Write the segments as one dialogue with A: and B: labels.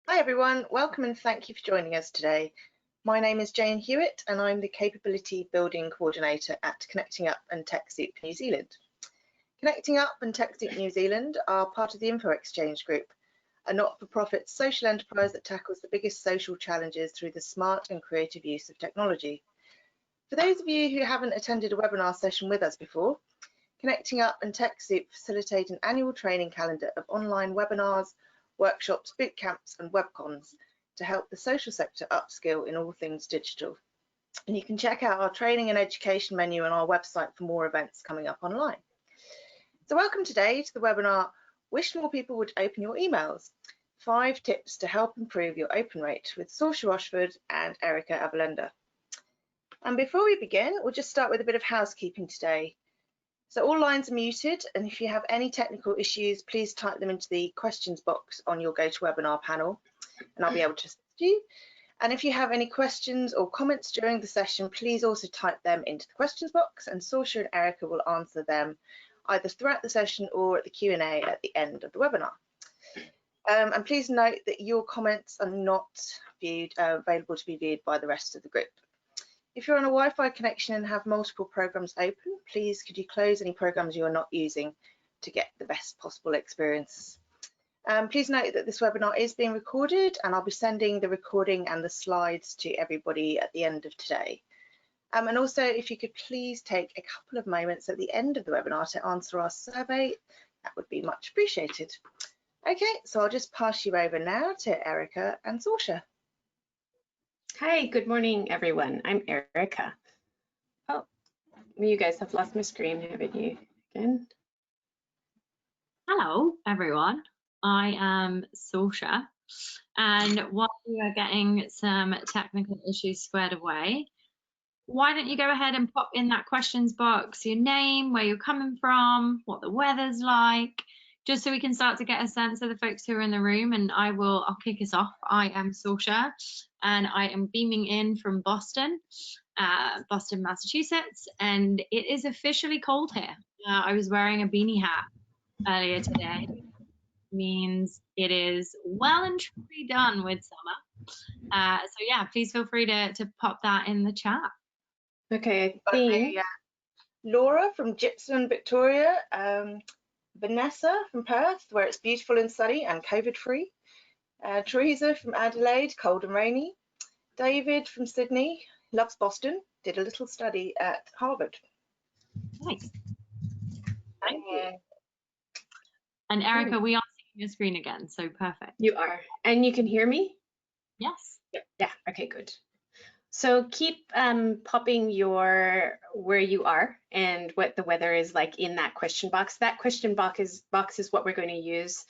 A: Hi everyone, welcome and thank you for joining us today. My name is Jane Hewitt and I'm the Capability Building Coordinator at Connecting Up and TechSoup New Zealand. Connecting Up and TechSoup New Zealand are part of the Info Exchange Group, a not-for-profit social enterprise that tackles the biggest social challenges through the smart and creative use of technology. For those of you who haven't attended a webinar session with us before, Connecting Up and TechSoup facilitate an annual training calendar of online webinars, workshops, boot camps and webcons to help the social sector upskill in all things digital. And you can check out our training and education menu on our website for more events coming up online. So welcome today to the webinar, Wish More People Would Open Your Emails, 5 tips to help improve your open rate with Saoirse Rochford and Erica Avalenda. And before we begin, we'll just start with a bit of housekeeping today. So all lines are muted, and if you have any technical issues, please type them into the questions box on your GoToWebinar panel, and I'll be able to assist you. And if you have any questions or comments during the session, please also type them into the questions box, and Saoirse and Erica will answer them either throughout the session or at the Q&A at the end of the webinar. And please note that your comments are not available to be viewed by the rest of the group. If you're on a Wi-Fi connection and have multiple programs open, please could you close any programs you are not using to get the best possible experience. Please note that this webinar is being recorded and I'll be sending the recording and the slides to everybody at the end of today. And also, if you could please take a couple of moments at the end of the webinar to answer our survey, that would be much appreciated. Okay, so I'll just pass you over now to Erica and Saoirse.
B: Hi, good morning, everyone. I'm Erica. Oh, you guys have lost my screen, haven't you? Again.
C: Hello, everyone. I am Saoirse, and while we are getting some technical issues squared away, why don't you go ahead and pop in that questions box, your name, where you're coming from, what the weather's like, just so we can start to get a sense of the folks who are in the room, and I'll kick us off. I am Saoirse, and I am beaming in from Boston, Massachusetts, and it is officially cold here. I was wearing a beanie hat earlier today. Means it is well and truly done with summer. So yeah, please feel free to pop that in the chat.
B: Okay,
A: Laura from Gypsum, Victoria, Vanessa from Perth, where it's beautiful and sunny and COVID-free, Teresa from Adelaide, cold and rainy, David from Sydney, loves Boston, did a little study at Harvard.
C: Nice. Thank you. And Erica, we are seeing your screen again, so perfect.
B: You are, and you can hear me?
C: Yes.
B: Yeah, okay, good. So keep popping where you are and what the weather is like in that question box. That question box is what we're going to use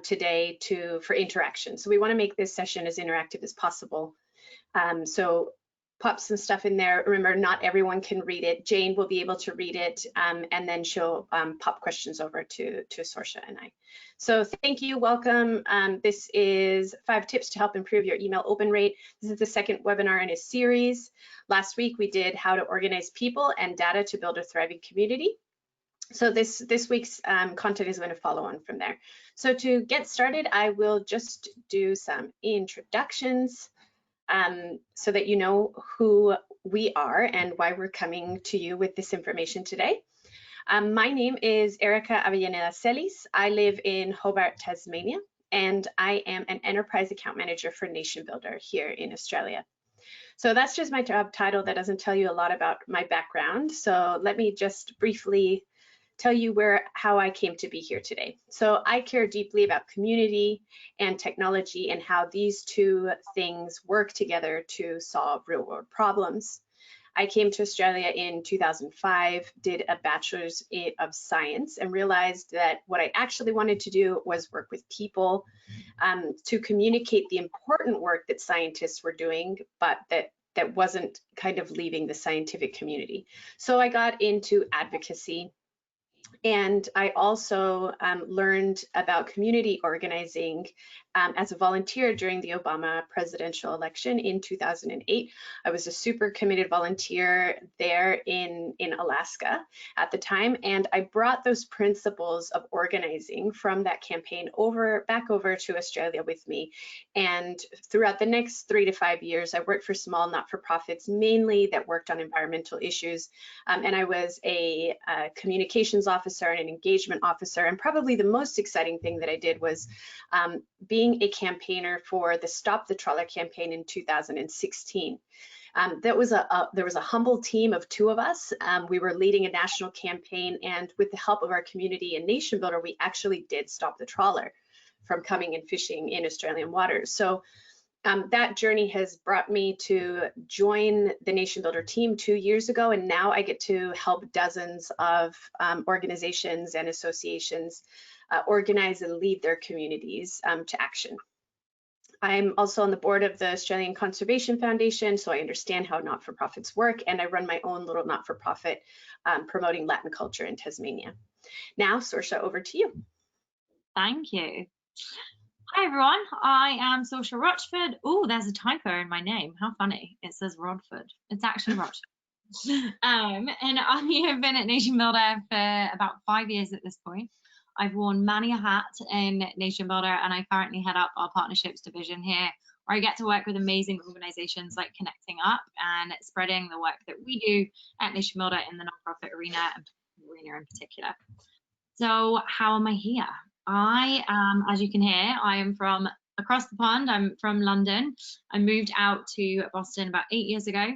B: today for interaction. So we want to make this session as interactive as possible. So pop some stuff in there. Remember, not everyone can read it. Jane will be able to read it, and then she'll pop questions over to Saoirse and I. So thank you, welcome. This is 5 tips to help improve your email open rate. This is the second webinar in a series. Last week we did how to organize people and data to build a thriving community. So this week's content is going to follow on from there. So to get started, I will just do some introductions. So that you know who we are and why we're coming to you with this information today. My name is Erica Avalenda Celis. I live in Hobart, Tasmania, and I am an enterprise account manager for Nation Builder here in Australia. So that's just my job title. That doesn't tell you a lot about my background. So let me just briefly tell you how I came to be here today. So I care deeply about community and technology and how these two things work together to solve real world problems. I came to Australia in 2005, did a bachelor's of science, and realized that what I actually wanted to do was work with people to communicate the important work that scientists were doing, but that wasn't kind of leaving the scientific community. So I got into advocacy. And I also learned about community organizing as a volunteer during the Obama presidential election in 2008. I was a super committed volunteer there in Alaska at the time, and I brought those principles of organizing from that campaign back over to Australia with me. And throughout the next 3 to 5 years, I worked for small not-for-profits, mainly that worked on environmental issues. And I was a communications officer and an engagement officer. And probably the most exciting thing that I did was being a campaigner for the Stop the Trawler campaign in 2016. There was a humble team of 2 of us. We were leading a national campaign, and with the help of our community and Nation Builder, we actually did stop the trawler from coming and fishing in Australian waters. So that journey has brought me to join the Nation Builder team 2 years ago, and now I get to help dozens of organizations and associations organize and lead their communities to action. I'm also on the board of the Australian Conservation Foundation, so I understand how not-for-profits work, and I run my own little not-for-profit promoting Latin culture in Tasmania. Now, Saoirse, over to you.
C: Thank you. Hi everyone, I am Saoirse Rochford. Oh, there's a typo in my name. How funny. It says Rodford. It's actually Rochford. And I have been at Nation Builder for about 5 years at this point. I've worn many a hat in Nation Builder, and I currently head up our partnerships division here, where I get to work with amazing organizations like Connecting Up and spreading the work that we do at Nation Builder in the nonprofit arena in particular. So how am I here? I am, as you can hear, I am from across the pond. I'm from London. I moved out to Boston about 8 years ago,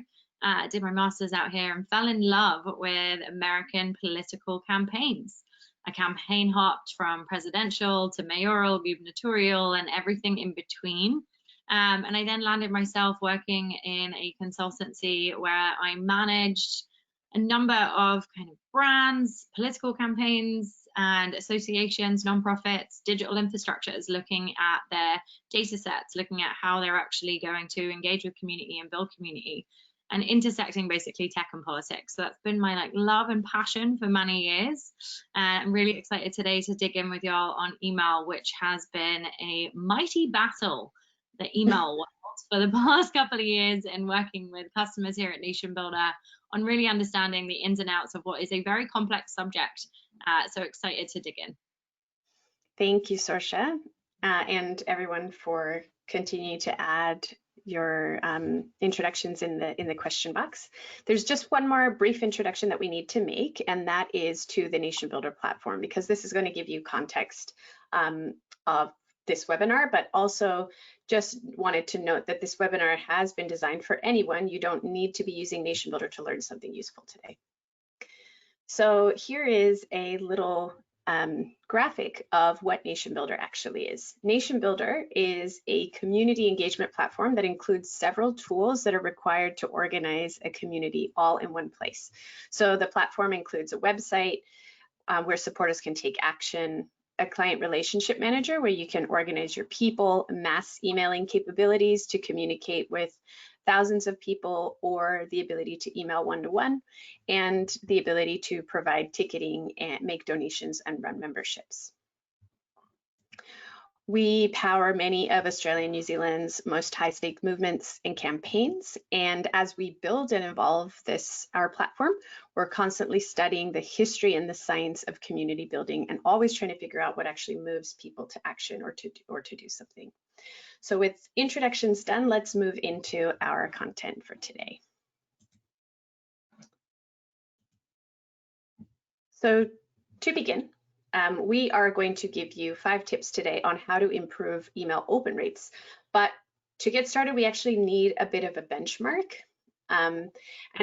C: did my master's out here, and fell in love with American political campaigns. I campaign hopped from presidential to mayoral, gubernatorial, and everything in between. And I then landed myself working in a consultancy where I managed a number of kind of brands, political campaigns, and associations, nonprofits, digital infrastructures, looking at their data sets, looking at how they're actually going to engage with community and build community, and intersecting basically tech and politics. So that's been my love and passion for many years. I'm really excited today to dig in with y'all on email, which has been a mighty battle, the email world, for the past couple of years, and working with customers here at Nation Builder on really understanding the ins and outs of what is a very complex subject. So excited to dig in.
B: Thank you, Saoirse, and everyone for continuing to add your introductions in the question box. There's just one more brief introduction that we need to make, and that is to the Nation Builder platform, because this is going to give you context of this webinar, but also just wanted to note that this webinar has been designed for anyone. You don't need to be using Nation Builder to learn something useful today. So here is a little graphic of what Nation Builder actually is. Nation Builder is a community engagement platform that includes several tools that are required to organize a community all in one place. So the platform includes a website where supporters can take action, a client relationship manager where you can organize your people, mass emailing capabilities to communicate with thousands of people, or the ability to email one-to-one, and the ability to provide ticketing and make donations and run memberships. We power many of Australia and New Zealand's most high-stake movements and campaigns, and as we build and evolve our platform, we're constantly studying the history and the science of community building, and always trying to figure out what actually moves people to action or to do something. So with introductions done, let's move into our content for today. So to begin, we are going to give you 5 tips today on how to improve email open rates. But to get started, we actually need a bit of a benchmark. And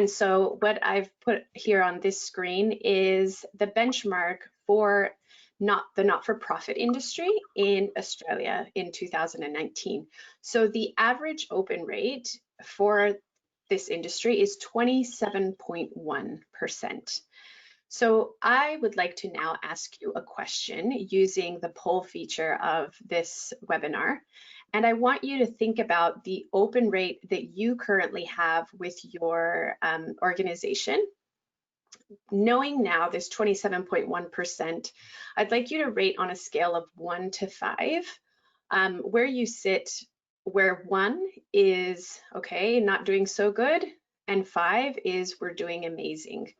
B: so what I've put here on this screen is the benchmark for the not-for-profit industry in Australia in 2019. So the average open rate for this industry is 27.1%. So I would like to now ask you a question using the poll feature of this webinar. And I want you to think about the open rate that you currently have with your organization knowing now this 27.1%, I'd like you to rate on a scale of 1 to 5 where you sit, where 1 is, okay, not doing so good, and 5 is we're doing amazing.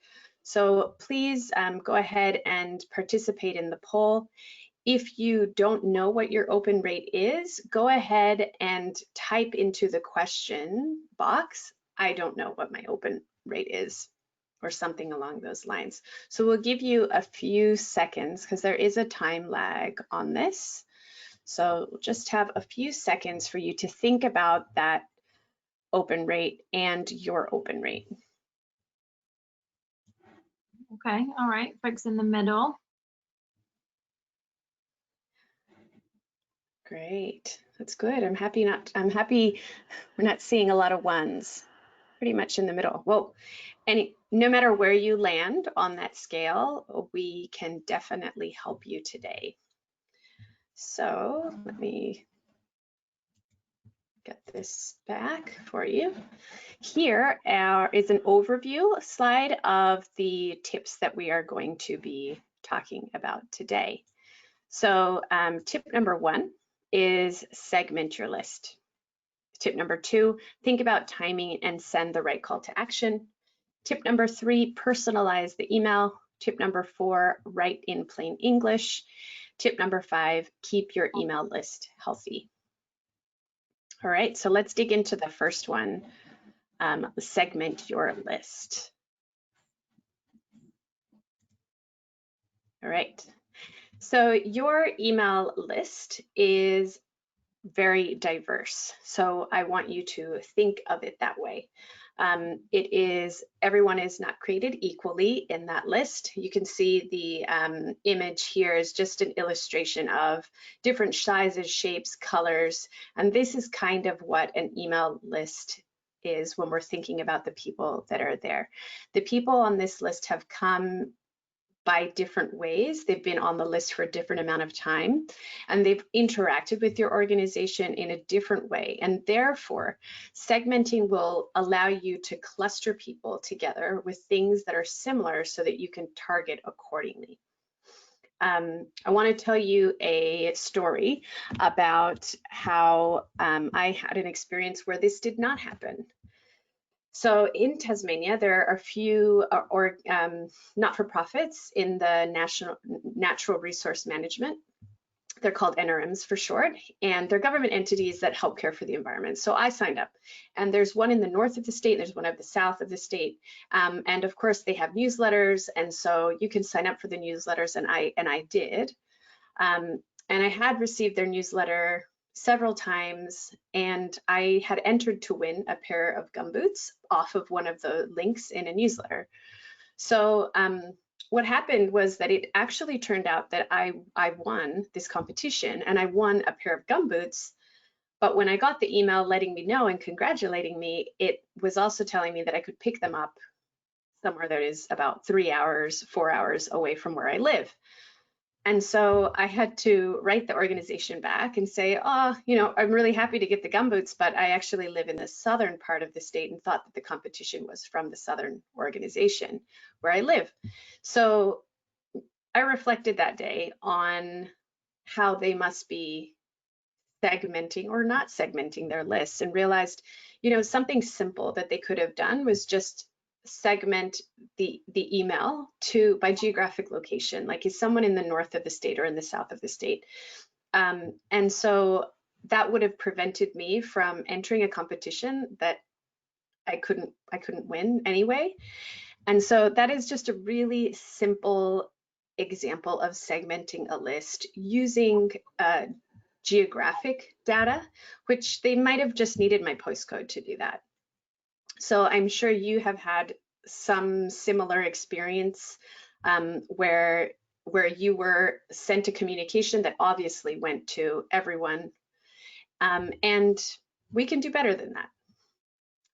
B: So please go ahead and participate in the poll. If you don't know what your open rate is, go ahead and type into the question box, I don't know what my open rate is, or something along those lines. So we'll give you a few seconds because there is a time lag on this. So we'll just have a few seconds for you to think about that open rate and your open rate.
C: Okay, all right, folks in the middle.
B: Great, that's good. I'm happy we're not seeing a lot of 1s, pretty much in the middle. Whoa, and no matter where you land on that scale, we can definitely help you today. So let me get this back for you. Here is an overview slide of the tips that we are going to be talking about today. So tip number 1 is segment your list. Tip number 2, think about timing and send the right call to action. Tip number 3, personalize the email. Tip number 4, write in plain English. Tip number 5, keep your email list healthy. All right, so let's dig into the first one, segment your list. All right, so your email list is very diverse. So I want you to think of it that way. Everyone is not created equally in that list. You can see the image here is just an illustration of different sizes, shapes, colors, and this is kind of what an email list is when we're thinking about the people that are there. The people on this list have come by different ways. They've been on the list for a different amount of time, and they've interacted with your organization in a different way. And therefore, segmenting will allow you to cluster people together with things that are similar so that you can target accordingly. I want to tell you a story about how I had an experience where this did not happen. So in Tasmania, there are a few not-for-profits in the natural resource management. They're called NRMs for short, and they're government entities that help care for the environment. So I signed up, and there's one in the north of the state, there's one of the south of the state, and of course they have newsletters, and so you can sign up for the newsletters, and I did, and I had received their newsletter several times, and I had entered to win a pair of gumboots off of one of the links in a newsletter. So what happened was that it actually turned out that I won this competition, and I won a pair of gumboots. But when I got the email letting me know and congratulating me, it was also telling me that I could pick them up somewhere that is about 3 hours, 4 hours away from where I live. And so I had to write the organization back and say, oh, you know, I'm really happy to get the gumboots, but I actually live in the southern part of the state and thought that the competition was from the southern organization where I live. So I reflected that day on how they must be segmenting or not segmenting their lists, and realized, you know, something simple that they could have done was just segment the email by geographic location, like is someone in the north of the state or in the south of the state. And so that would have prevented me from entering a competition that I couldn't win anyway. And so that is just a really simple example of segmenting a list using geographic data, which they might have just needed my postcode to do that. So I'm sure you have had some similar experience where you were sent a communication that obviously went to everyone, and we can do better than that.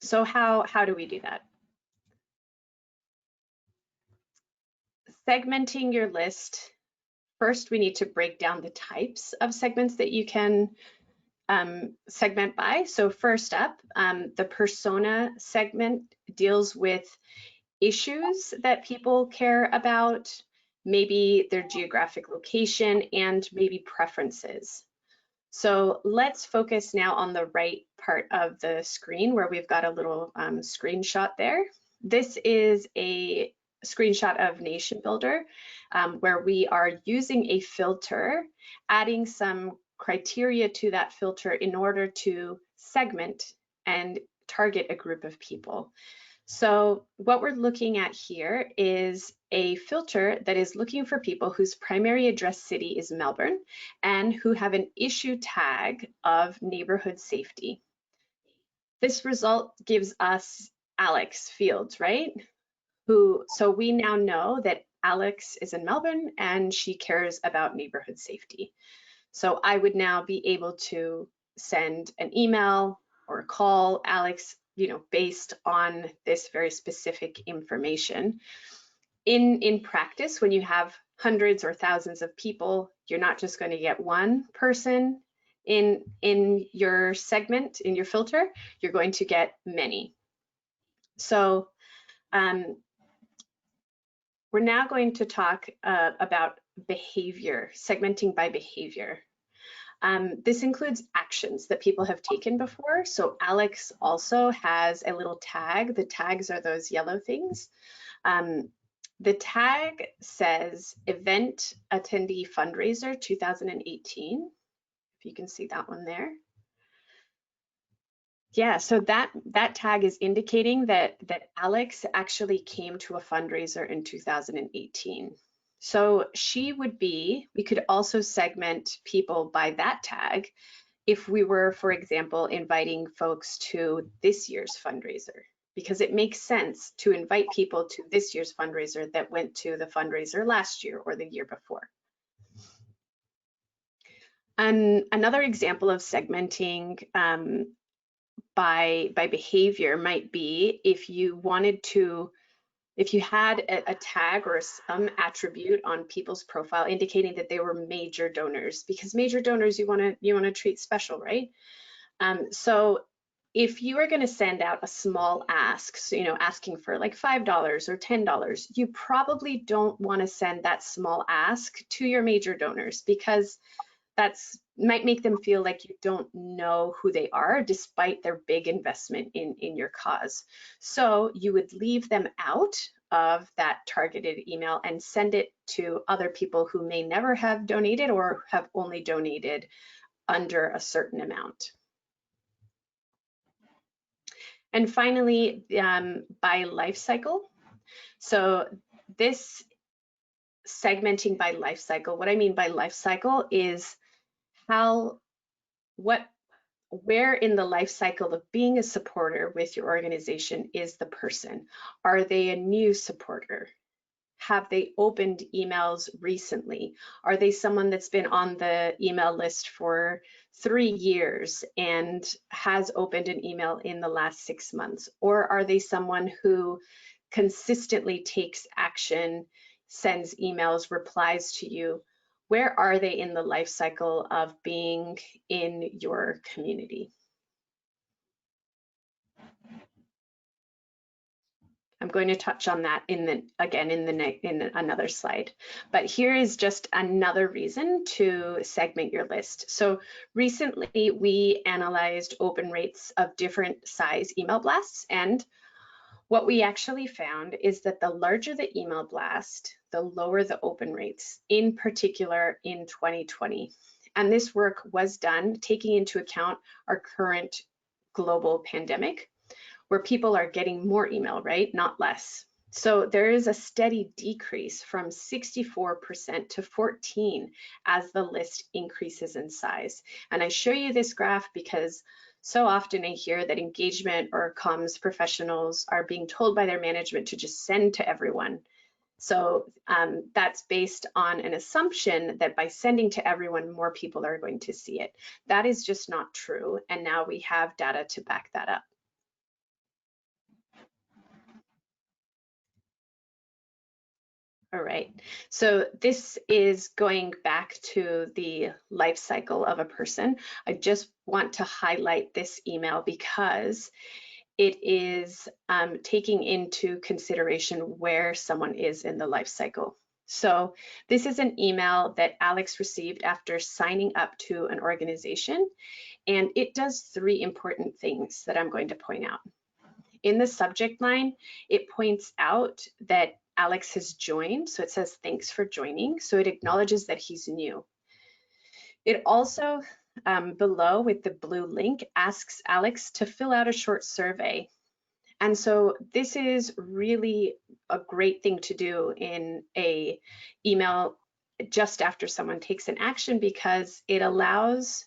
B: So how do we do that? Segmenting your list. First, we need to break down the types of segments that you can segment by. So first up, the persona segment deals with issues that people care about, maybe their geographic location, and maybe preferences. So let's focus now on the right part of the screen where we've got a little screenshot there. This is a screenshot of Nation Builder, where we are using a filter, adding some criteria to that filter in order to segment and target a group of people. So what we're looking at here is a filter that is looking for people whose primary address city is Melbourne and who have an issue tag of neighborhood safety. This result gives us Alex Fields, right? So we now know that Alex is in Melbourne and she cares about neighborhood safety. So I would now be able to send an email or call Alex, based on this very specific information. In practice, when you have hundreds or thousands of people, you're not just going to get one person in your segment, in your filter, you're going to get many. So we're now going to talk about behavior, segmenting by behavior. This includes actions that people have taken before. So Alex also has a little tag. The tags are those yellow things. The tag says event attendee fundraiser 2018. If you can see that one there. Yeah, so that tag is indicating that Alex actually came to a fundraiser in 2018. So we could also segment people by that tag if we were, for example, inviting folks to this year's fundraiser, because it makes sense to invite people to this year's fundraiser that went to the fundraiser last year or the year before. And another example of segmenting by behavior might be if you had a tag or some attribute on people's profile indicating that they were major donors, because major donors you want to treat special, right? So if you are going to send out a small ask, so, asking for like $5 or $10, you probably don't want to send that small ask to your major donors, because might make them feel like you don't know who they are despite their big investment in your cause. So you would leave them out of that targeted email and send it to other people who may never have donated or have only donated under a certain amount. And finally, by life cycle. So this segmenting by life cycle, what I mean by life cycle is where in the life cycle of being a supporter with your organization is the person? Are they a new supporter? Have they opened emails recently? Are they someone that's been on the email list for 3 years and has opened an email in the last 6 months? Or are they someone who consistently takes action, sends emails, replies to you? Where are they in the life cycle of being in your community? I'm going to touch on that in another slide. But here is just another reason to segment your list. So recently we analyzed open rates of different size email blasts, and what we actually found is that the larger the email blast, the lower the open rates, in particular in 2020. And this work was done taking into account our current global pandemic, where people are getting more email, right? Not less. So there is a steady decrease from 64% to 14% as the list increases in size. And I show you this graph because so often I hear that engagement or comms professionals are being told by their management to just send to everyone. So that's based on an assumption that by sending to everyone, more people are going to see it. That is just not true. And now we have data to back that up. All right, so this is going back to the life cycle of a person. I just want to highlight this email because it is taking into consideration where someone is in the life cycle. So this is an email that Alex received after signing up to an organization, and it does 3 important things that I'm going to point out. In the subject line, it points out that Alex has joined, so it says thanks for joining, so it acknowledges that he's new. It also, below with the blue link, asks Alex to fill out a short survey. And so this is really a great thing to do in a email just after someone takes an action, because it allows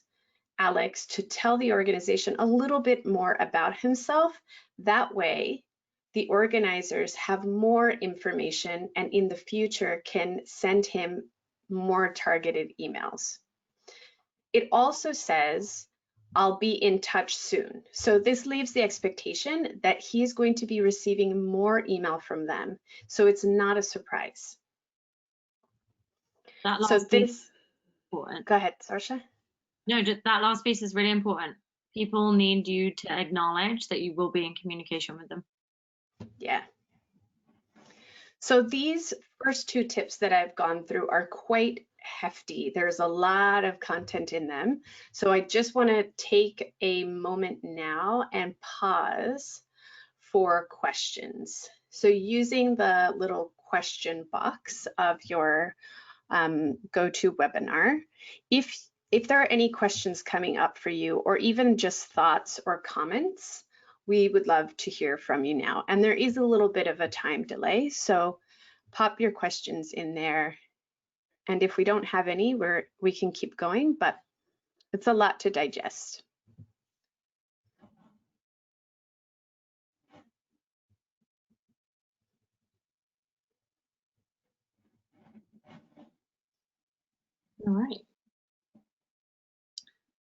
B: Alex to tell the organization a little bit more about himself. That way, the organizers have more information and in the future can send him more targeted emails. It also says, I'll be in touch soon. So this leaves the expectation that he's going to be receiving more email from them. So it's not a surprise.
C: That
B: So
C: last piece
B: this,
C: is important.
B: go ahead, Sarsha.
C: No, just that last piece is really important. People need you to acknowledge that you will be in communication with them.
B: Yeah. So these first 2 tips that I've gone through are quite hefty. There's a lot of content in them. So I just want to take a moment now and pause for questions. So using the little question box of your GoToWebinar, if there are any questions coming up for you, or even just thoughts or comments, we would love to hear from you now. And there is a little bit of a time delay, so pop your questions in there. And if we don't have any, we can keep going, but it's a lot to digest.
C: All right.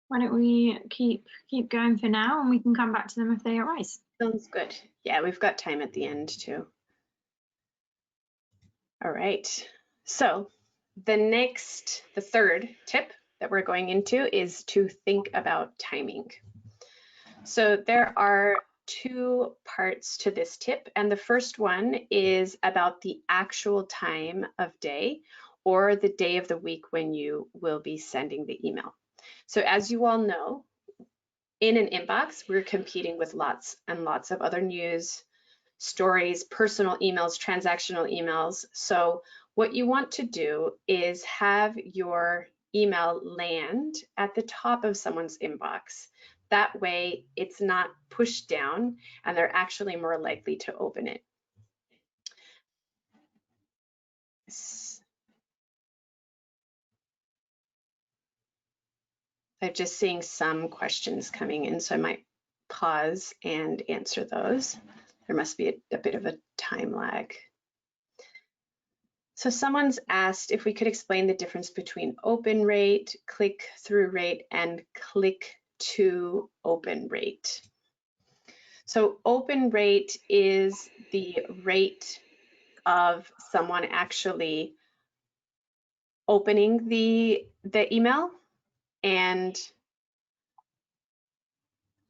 C: Why don't we keep going for now, and we can come back to them if they arise.
B: Sounds good. Yeah, we've got time at the end too. All right. So the third tip that we're going into is to think about timing. So there are 2 parts to this tip, and the first one is about the actual time of day or the day of the week when you will be sending the email. So as you all know, in an inbox, we're competing with lots and lots of other news, stories, personal emails, transactional emails. So what you want to do is have your email land at the top of someone's inbox. That way it's not pushed down and they're actually more likely to open it. I'm just seeing some questions coming in, so I might pause and answer those. There must be a bit of a time lag. So someone's asked if we could explain the difference between open rate, click-through rate, and click-to-open rate. So open rate is the rate of someone actually opening the email, and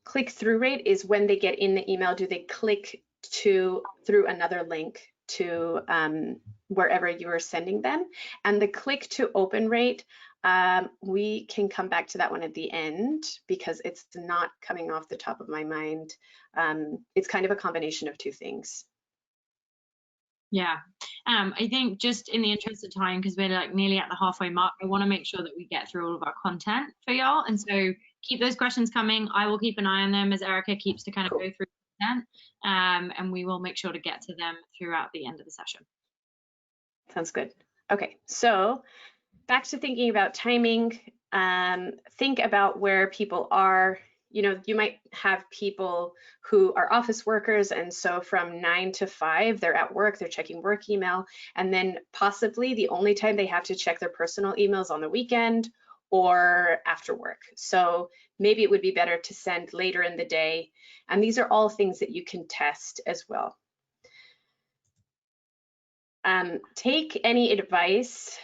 B: click-through rate is when they get in the email, do they click through another link to wherever you are sending them. And the click to open rate, we can come back to that one at the end because it's not coming off the top of my mind. It's kind of a combination of 2 things.
C: Yeah, I think just in the interest of time, because we're like nearly at the halfway mark, I want to make sure that we get through all of our content for y'all. And so keep those questions coming. I will keep an eye on them as Erica keeps to kind of go through content, and we will make sure to get to them throughout the end of the session.
B: Sounds good. Okay, so back to thinking about timing. Think about where people are. You know, you might have people who are office workers, and so from 9 to 5, they're at work, they're checking work email, and then possibly the only time they have to check their personal emails on the weekend or after work. So maybe it would be better to send later in the day. And these are all things that you can test as well. Take any advice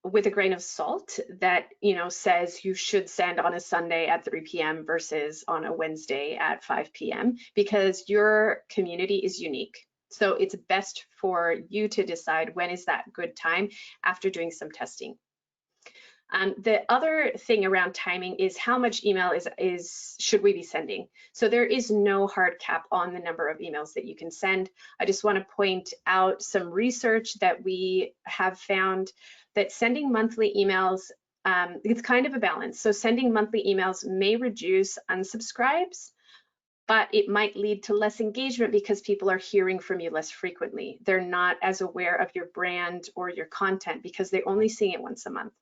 B: with a grain of salt that, you know, says you should send on a Sunday at 3 p.m. versus on a Wednesday at 5 p.m. because your community is unique. So it's best for you to decide when is that good time after doing some testing. The other thing around timing is how much email should we be sending? So there is no hard cap on the number of emails that you can send. I just want to point out some research that we have found that sending monthly emails, it's kind of a balance. So sending monthly emails may reduce unsubscribes, but it might lead to less engagement because people are hearing from you less frequently. They're not as aware of your brand or your content because they're only seeing it once a month.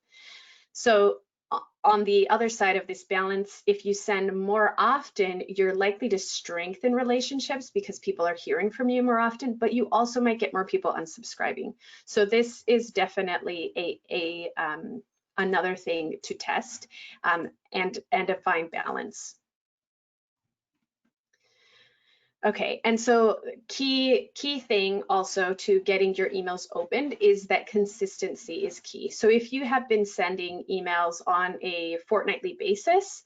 B: So on the other side of this balance, if you send more often, you're likely to strengthen relationships because people are hearing from you more often, but you also might get more people unsubscribing. So this is definitely another thing to test and a fine balance. Okay, and so key thing also to getting your emails opened is that consistency is key. So if you have been sending emails on a fortnightly basis,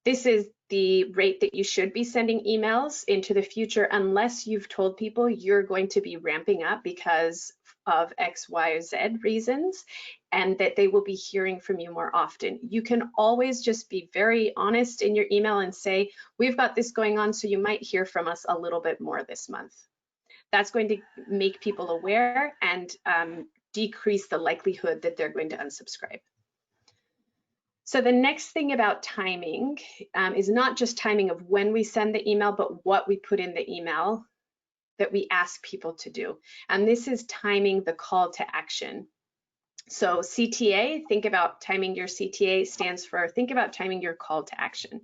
B: this is the rate that you should be sending emails into the future unless you've told people you're going to be ramping up because of X, Y, or Z reasons, and that they will be hearing from you more often. You can always just be very honest in your email and say, we've got this going on, so you might hear from us a little bit more this month. That's going to make people aware and decrease the likelihood that they're going to unsubscribe. So the next thing about timing is not just timing of when we send the email, but what we put in the email that we ask people to do. And this is timing the call to action. So CTA, think about timing your CTA stands for think about timing your call to action.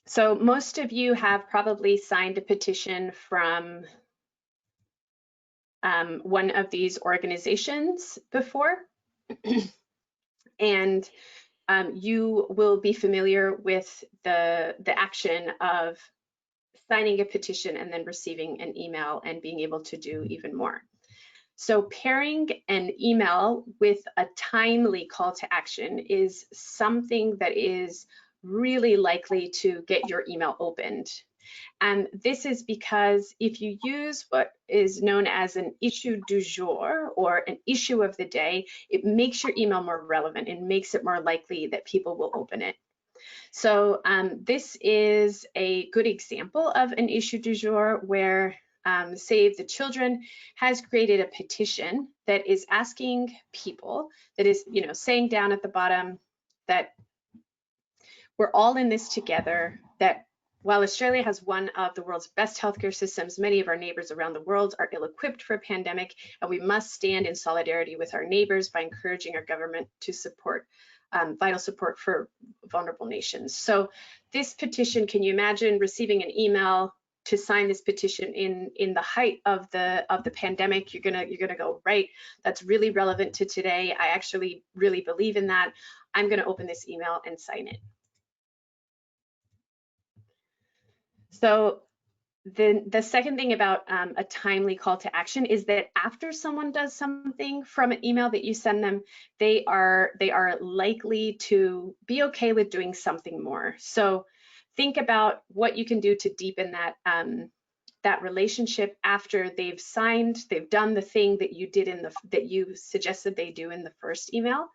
B: So most of you have probably signed a petition from one of these organizations before. And you will be familiar with the action of signing a petition and then receiving an email and being able to do even more. So pairing an email with a timely call to action is something that is really likely to get your email opened. And this is because if you use what is known as an issue du jour or an issue of the day, it makes your email more relevant and makes it more likely that people will open it. So this is a good example of an issue du jour where Save the Children has created a petition that is asking people, that is, you know, saying down at the bottom that we're all in this together, that while Australia has one of the world's best healthcare systems, many of our neighbors around the world are ill-equipped for a pandemic, and we must stand in solidarity with our neighbors by encouraging our government to support vital support for vulnerable nations. So this petition, can you imagine receiving an email to sign this petition in the height of the pandemic? You're gonna go, right, that's really relevant to today. I actually really believe in that. I'm gonna open this email and sign it. So the second thing about a timely call to action is that after someone does something from an email that you send them, they are likely to be okay with doing something more. So think about what you can do to deepen that that relationship after they've signed, they've done the thing that you did that you suggested they do in the first email.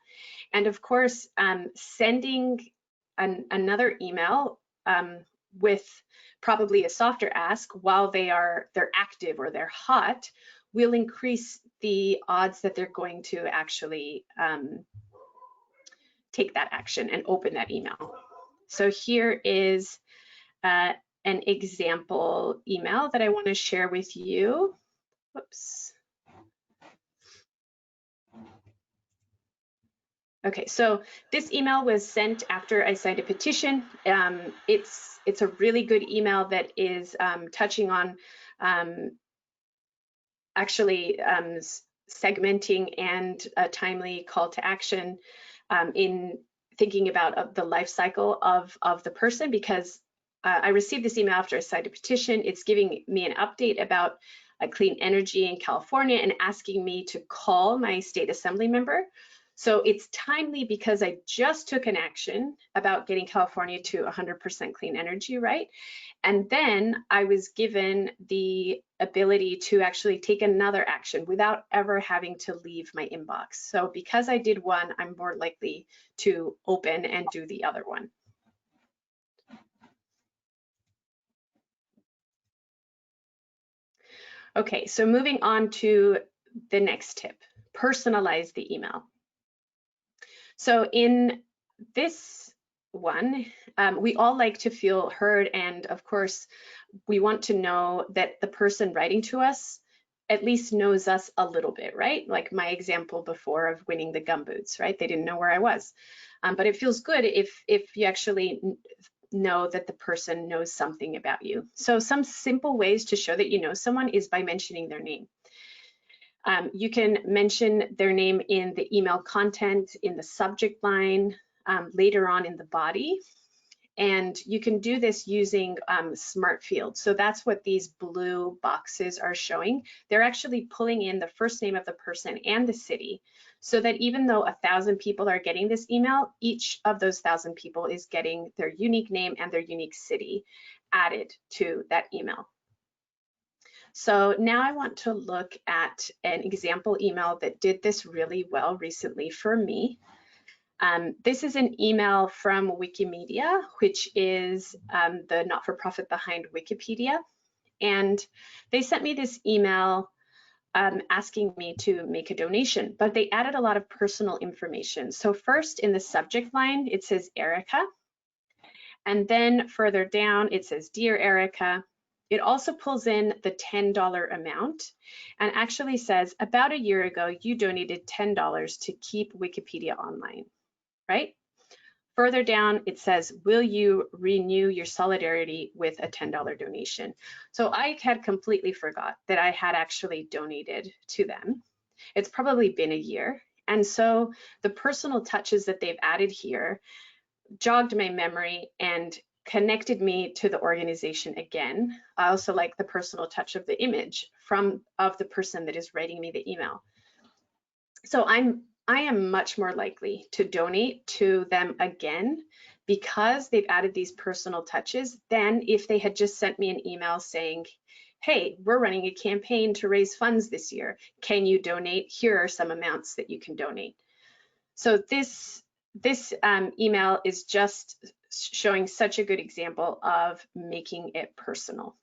B: And of course, sending another email with probably a softer ask while they're active or they're hot will increase the odds that they're going to actually take that action and open that email. So here is an example email that I want to share with you. Whoops. Okay, so this email was sent after I signed a petition. It's a really good email that is touching on actually segmenting and a timely call to action in thinking about the life cycle of the person, because I received this email after I signed a petition. It's giving me an update about a clean energy in California and asking me to call my state assembly member. So it's timely because I just took an action about getting California to 100% clean energy, right? And then I was given the ability to actually take another action without ever having to leave my inbox. So because I did one, I'm more likely to open and do the other one. Okay, so moving on to the next tip, personalize the email. So in this one, we all like to feel heard, and of course, we want to know that the person writing to us at least knows us a little bit, right? Like my example before of winning the gumboots, right? They didn't know where I was. But it feels good if you actually know that the person knows something about you. So some simple ways to show that you know someone is by mentioning their name. You can mention their name in the email content, in the subject line, later on in the body. And you can do this using smart fields. So that's what these blue boxes are showing. They're actually pulling in the first name of the person and the city, so that even though 1,000 people are getting this email, each of those 1,000 people is getting their unique name and their unique city added to that email. So now I want to look at an example email that did this really well recently for me. This is an email from Wikimedia, which is the not-for-profit behind Wikipedia. And they sent me this email asking me to make a donation, but they added a lot of personal information. So first in the subject line, it says Erica. And then further down, it says, Dear Erica. It also pulls in the $10 amount and actually says, about a year ago, you donated $10 to keep Wikipedia online, right? Further down, it says, will you renew your solidarity with a $10 donation? So I had completely forgot that I had actually donated to them. It's probably been a year. And so the personal touches that they've added here jogged my memory and connected me to the organization again. I also like the personal touch of the image of the person that is writing me the email. So I am much more likely to donate to them again because they've added these personal touches than if they had just sent me an email saying, hey, we're running a campaign to raise funds this year. Can you donate? Here are some amounts that you can donate. So this email is just showing such a good example of making it personal.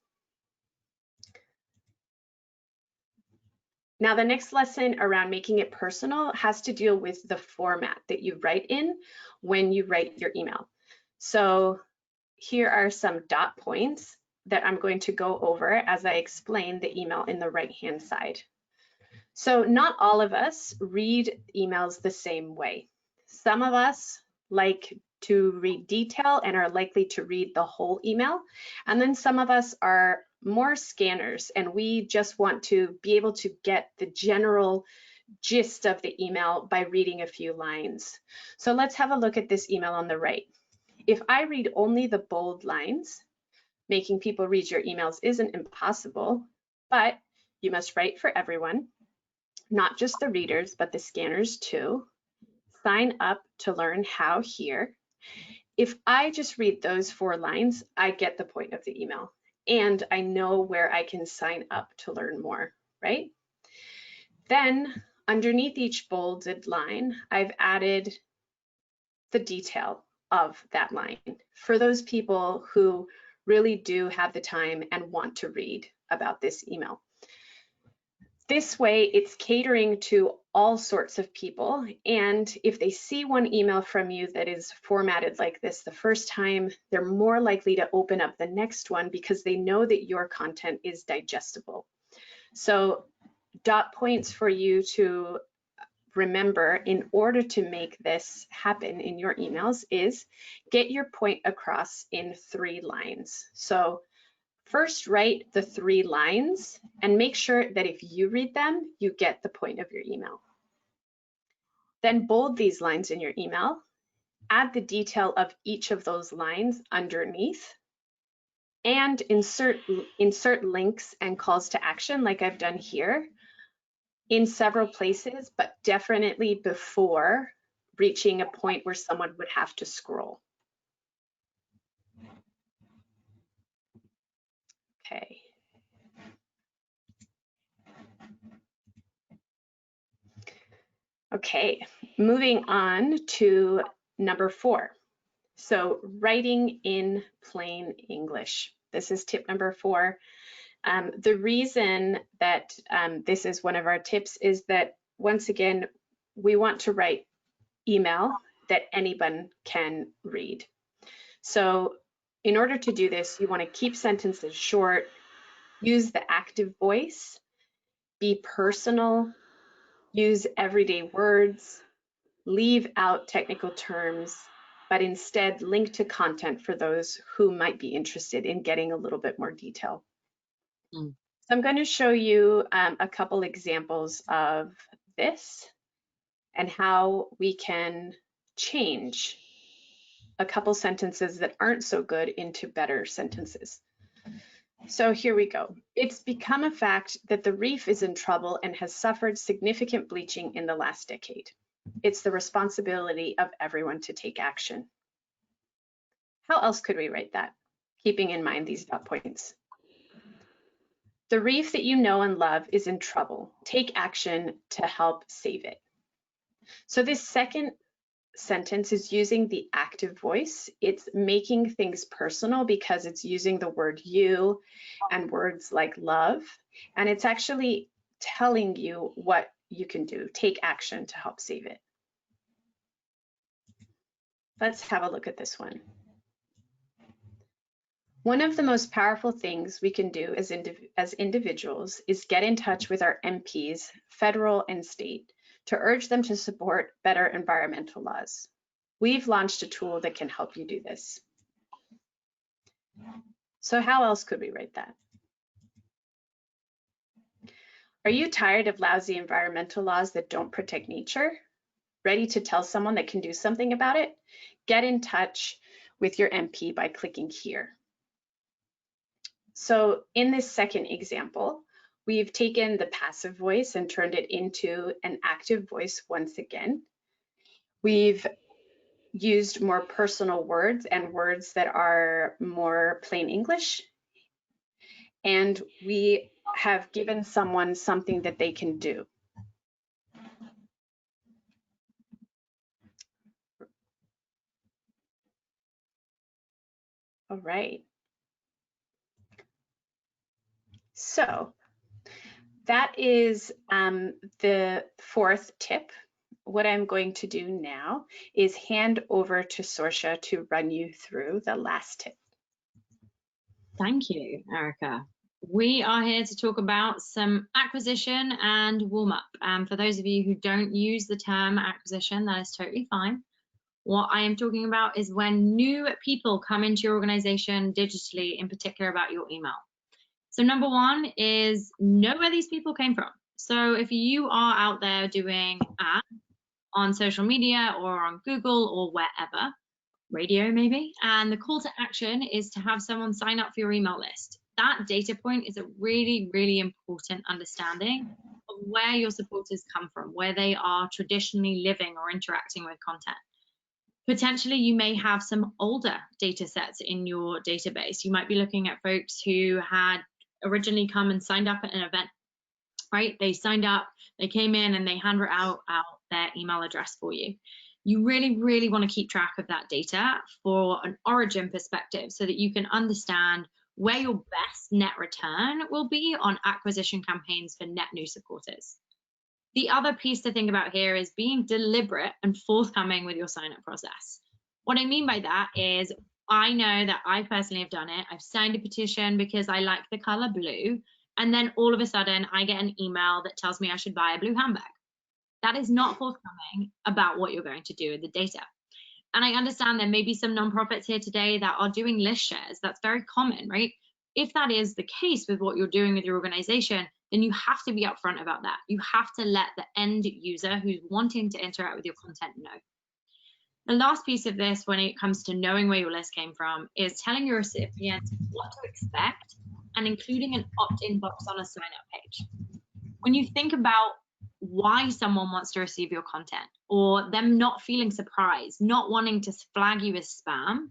B: Now, the next lesson around making it personal has to deal with the format that you write in when you write your email. So here are some dot points that I'm going to go over as I explain the email in the right-hand side. So not all of us read emails the same way. Some of us like to read detail and are likely to read the whole email. And then some of us are more scanners and we just want to be able to get the general gist of the email by reading a few lines. So let's have a look at this email on the right. If I read only the bold lines, making people read your emails isn't impossible, but you must write for everyone, not just the readers, but the scanners too. Sign up to learn how here. If I just read those 4 lines, I get the point of the email and I know where I can sign up to learn more, right? Then underneath each bolded line, I've added the detail of that line for those people who really do have the time and want to read about this email. This way, it's catering to all sorts of people. And if they see one email from you that is formatted like this the first time, they're more likely to open up the next one because they know that your content is digestible. So dot points for you to remember in order to make this happen in your emails is get your point across in 3 lines. So first, write the 3 lines and make sure that if you read them, you get the point of your email. Then bold these lines in your email, add the detail of each of those lines underneath, and insert links and calls to action like I've done here in several places, but definitely before reaching a point where someone would have to scroll. Okay. Okay, moving on to number 4. So writing in plain English. This is tip number 4. The reason that this is one of our tips is that, once again, we want to write email that anyone can read. So in order to do this, you want to keep sentences short, use the active voice, be personal, use everyday words, leave out technical terms, but instead link to content for those who might be interested in getting a little bit more detail. So I'm going to show you a couple examples of this and how we can change a couple sentences that aren't so good into better sentences. So here we go. It's become a fact that the reef is in trouble and has suffered significant bleaching in the last decade. It's the responsibility of everyone to take action. How else could we write that, keeping in mind these dot points? The reef that you know and love is in trouble. Take action to help save it. So this second sentence is using the active voice. It's making things personal because it's using the word you and words like love. And it's actually telling you what you can do. Take action to help save it. Let's have a look at this one. One of the most powerful things we can do as individuals is get in touch with our MPs, federal and state, to urge them to support better environmental laws. We've launched a tool that can help you do this. So how else could we write that? Are you tired of lousy environmental laws that don't protect nature? Ready to tell someone that can do something about it? Get in touch with your MP by clicking here. So in this second example, we've taken the passive voice and turned it into an active voice once again. We've used more personal words and words that are more plain English. And we have given someone something that they can do. All right. So that is the 4th tip. What I'm going to do now is hand over to Sorsha to run you through the last tip.
C: Thank you, Erica. We are here to talk about some acquisition and warm-up. For those of you who don't use the term acquisition, that is totally fine. What I am talking about is when new people come into your organization digitally, in particular about your email. So number 1 is know where these people came from. So if you are out there doing ads on social media or on Google or wherever, radio maybe, and the call to action is to have someone sign up for your email list. That data point is a really, really important understanding of where your supporters come from, where they are traditionally living or interacting with content. Potentially, you may have some older data sets in your database. You might be looking at folks who had originally come and signed up at an event, right? They signed up, they came in and they handed out their email address for you. You really, really want to keep track of that data for an origin perspective so that you can understand where your best net return will be on acquisition campaigns for net new supporters. The other piece to think about here is being deliberate and forthcoming with your sign-up process. What I mean by that is I know that I personally have done it. I've signed a petition because I like the color blue, and then all of a sudden I get an email that tells me I should buy a blue handbag. That is not forthcoming about what you're going to do with the data. And I understand there may be some nonprofits here today that are doing list shares. That's very common, right? If that is the case with what you're doing with your organization, then you have to be upfront about that. You have to let the end user who's wanting to interact with your content know. The last piece of this, when it comes to knowing where your list came from, is telling your recipients what to expect and including an opt-in box on a sign-up page. When you think about why someone wants to receive your content, or them not feeling surprised, not wanting to flag you as spam,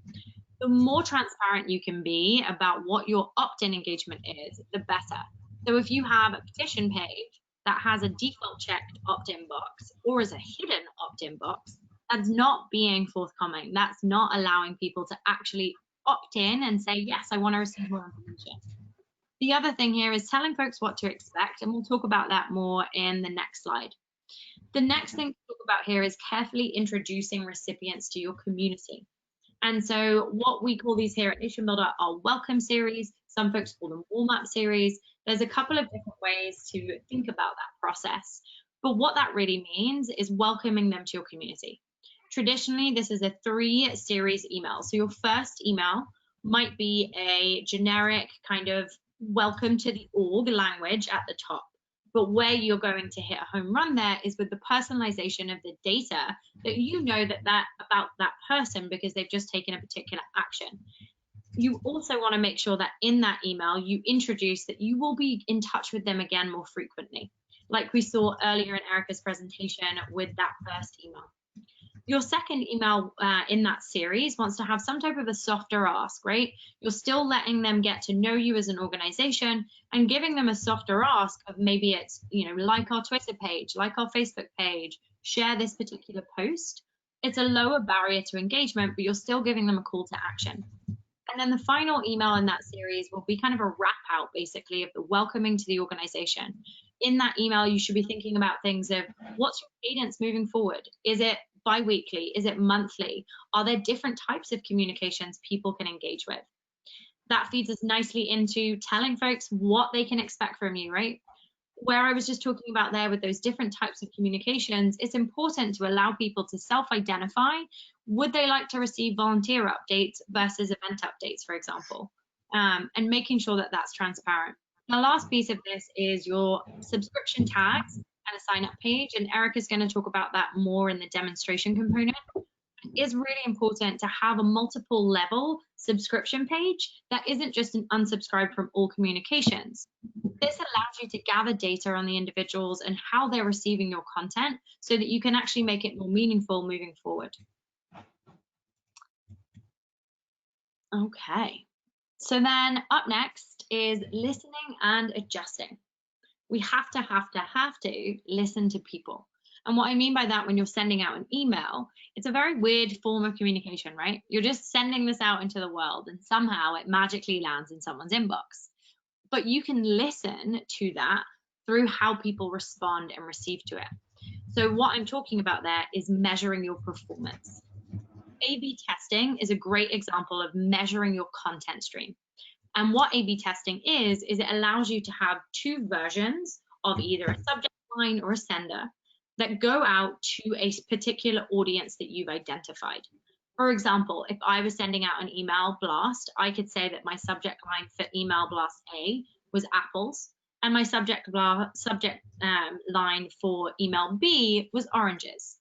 C: the more transparent you can be about what your opt-in engagement is, the better. So if you have a petition page that has a default checked opt-in box or is a hidden opt-in box, that's not being forthcoming. That's not allowing people to actually opt in and say, yes, I want to receive more information. The other thing here is telling folks what to expect, and we'll talk about that more in the next slide. The next thing to talk about here is carefully introducing recipients to your community. And so what we call these here at Nation Builder are welcome series. Some folks call them warm-up series. There's a couple of different ways to think about that process. But what that really means is welcoming them to your community. Traditionally, this is a 3-series email. So your first email might be a generic kind of welcome to the org language at the top. But where you're going to hit a home run there is with the personalization of the data that you know about that person because they've just taken a particular action. You also want to make sure that in that email, you introduce that you will be in touch with them again more frequently, like we saw earlier in Erica's presentation with that first email. Your second email in that series wants to have some type of a softer ask, right? You're still letting them get to know you as an organization and giving them a softer ask of maybe it's, like our Twitter page, like our Facebook page, share this particular post. It's a lower barrier to engagement, but you're still giving them a call to action. And then the final email in that series will be kind of a wrap out, basically, of the welcoming to the organization. In that email, you should be thinking about things of what's your cadence moving forward? Is it bi-weekly? Is it monthly? Are there different types of communications people can engage with? That feeds us nicely into telling folks what they can expect from you, right? Where I was just talking about there with those different types of communications, it's important to allow people to self-identify. Would they like to receive volunteer updates versus event updates, for example? And making sure that that's transparent. The last piece of this is your subscription tags and a sign up page, and Erica's going to talk about that more in the demonstration component. It's really important to have a multiple level subscription page that isn't just an unsubscribe from all communications. This allows you to gather data on the individuals and how they're receiving your content so that you can actually make it more meaningful moving forward. Okay, so then up next is listening and adjusting. We have to listen to people. And what I mean by that, when you're sending out an email, it's a very weird form of communication, right? You're just sending this out into the world and somehow it magically lands in someone's inbox. But you can listen to that through how people respond and receive to it. So what I'm talking about there is measuring your performance. A/B testing is a great example of measuring your content stream. And what A/B testing is it allows you to have 2 versions of either a subject line or a sender that go out to a particular audience that you've identified. For example, if I was sending out an email blast, I could say that my subject line for email blast A was apples, and my subject line for email B was oranges.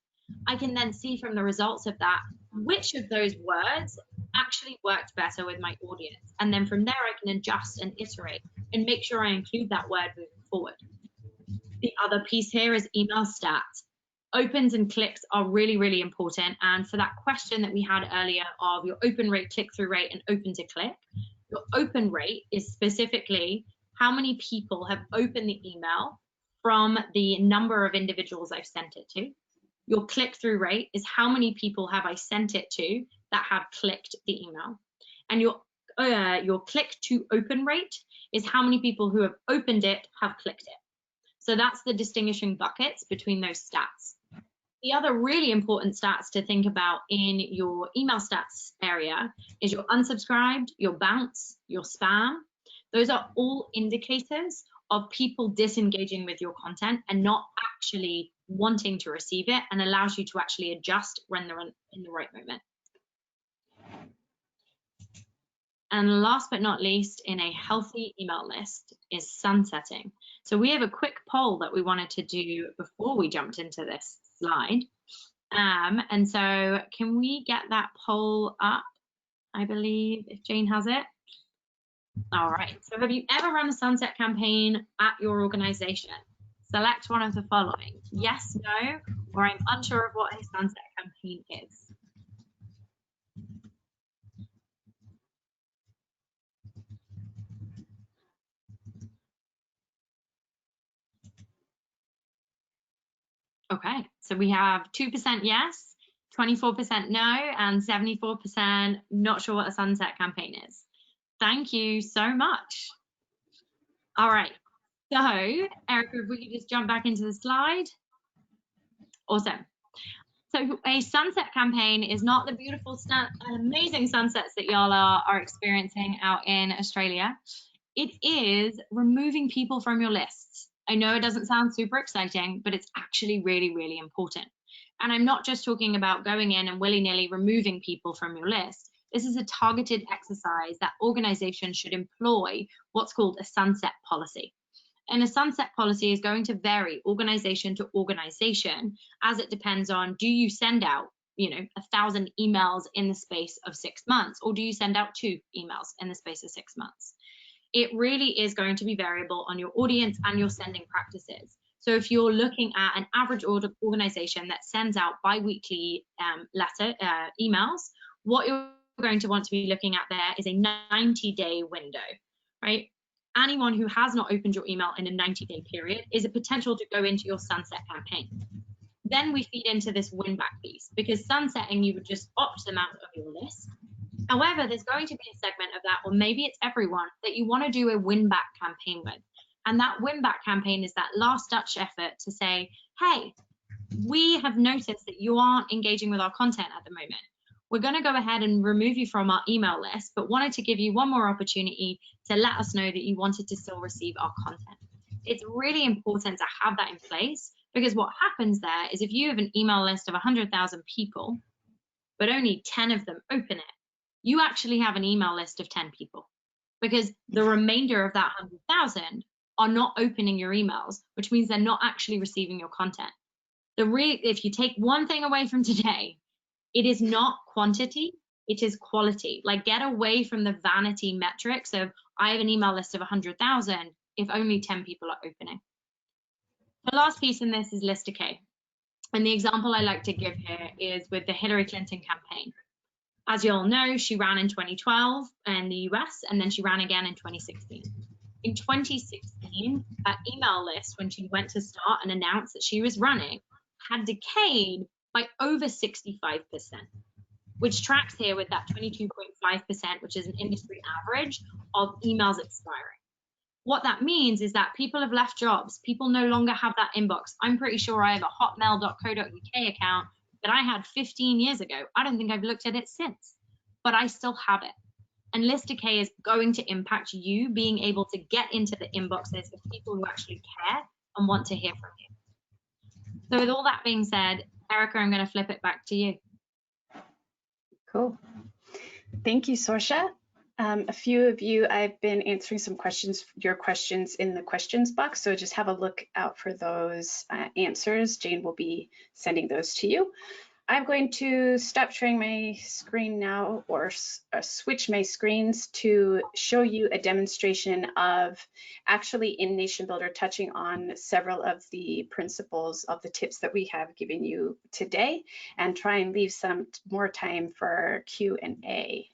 C: I can then see from the results of that which of those words actually worked better with my audience. And then from there, I can adjust and iterate and make sure I include that word moving forward. The other piece here is email stats. Opens and clicks are really, really important. And for that question that we had earlier of your open rate, click-through rate, and open to click, your open rate is specifically how many people have opened the email from the number of individuals I've sent it to. Your click-through rate is how many people have I sent it to that have clicked the email. And your click to open rate is how many people who have opened it have clicked it. So that's the distinguishing buckets between those stats. The other really important stats to think about in your email stats area is your unsubscribed, your bounce, your spam. Those are all indicators of people disengaging with your content and not actually wanting to receive it, and allows you to actually adjust when they're in the right moment. And last but not least, in a healthy email list is sunsetting. So we have a quick poll that we wanted to do before we jumped into this slide. And so can we get that poll up? I believe if Jane has it. All right, so have you ever run a sunset campaign at your organization? Select one of the following: yes, no, or I'm unsure of what a sunset campaign is. Okay, so we have 2% yes, 24% no, and 74% not sure what a sunset campaign is. Thank you so much. All right, so Erica, if we could just jump back into the slide. Awesome. So a sunset campaign is not the beautiful, amazing sunsets that y'all are experiencing out in Australia. It is removing people from your lists. I know it doesn't sound super exciting, but it's actually really, really important. And I'm not just talking about going in and willy-nilly removing people from your list. This is a targeted exercise that organizations should employ what's called a sunset policy. And a sunset policy is going to vary organization to organization, as it depends on, do you send out 1,000 emails in the space of 6 months, or do you send out 2 emails in the space of 6 months? It really is going to be variable on your audience and your sending practices. So if you're looking at an average organization that sends out bi-weekly emails, what you're going to want to be looking at there is a 90-day window, right? Anyone who has not opened your email in a 90-day period is a potential to go into your sunset campaign. Then we feed into this win back piece, because sunsetting, you would just opt them out of your list. However, there's going to be a segment of that, or maybe it's everyone, that you want to do a win back campaign with. And that win back campaign is that last ditch effort to say, hey, we have noticed that you aren't engaging with our content at the moment. We're going to go ahead and remove you from our email list, but wanted to give you one more opportunity to let us know that you wanted to still receive our content. It's really important to have that in place, because what happens there is if you have an email list of 100,000 people, but only 10 of them open it, you actually have an email list of 10 people, because the remainder of that 100,000 are not opening your emails, which means they're not actually receiving your content. If you take one thing away from today, it is not quantity, it is quality. Like, get away from the vanity metrics of, I have an email list of 100,000 if only 10 people are opening. The last piece in this is list decay. And the example I like to give here is with the Hillary Clinton campaign. As you all know, she ran in 2012 in the US, and then she ran again in 2016. In 2016, her email list, when she went to start and announce that she was running, had decayed by over 65%, which tracks here with that 22.5%, which is an industry average of emails expiring. What that means is that people have left jobs. People no longer have that inbox. I'm pretty sure I have a hotmail.co.uk account that I had 15 years ago. I don't think I've looked at it since, but I still have it. And list decay is going to impact you being able to get into the inboxes of people who actually care and want to hear from you. So with all that being said, Erica, I'm going to flip it back to you.
B: Cool. Thank you, Sorsha. A few of you, I've been answering some questions, your questions in the questions box, so just have a look out for those answers. Jane will be sending those to you. I'm going to stop sharing my screen now, or switch my screens to show you a demonstration of actually in Nation Builder touching on several of the principles of the tips that we have given you today, and try and leave some more time for Q&A.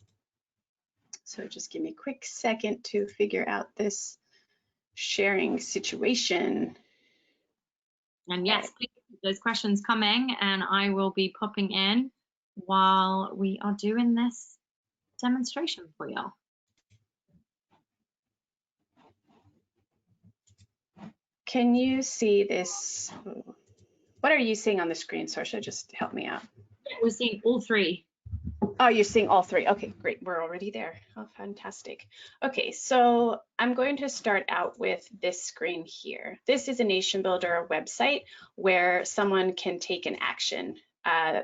B: So just give me a quick second to figure out this sharing situation.
C: And yes, please keep those questions coming, and I will be popping in while we are doing this demonstration for y'all.
B: Can you see this? What are you seeing on the screen, Sorsha? Just help me out.
C: We're seeing all three.
B: Oh, you're seeing all three. Okay, great. We're already there. Oh, fantastic. Okay, so I'm going to start out with this screen here. This is a Nation Builder website where someone can take an action.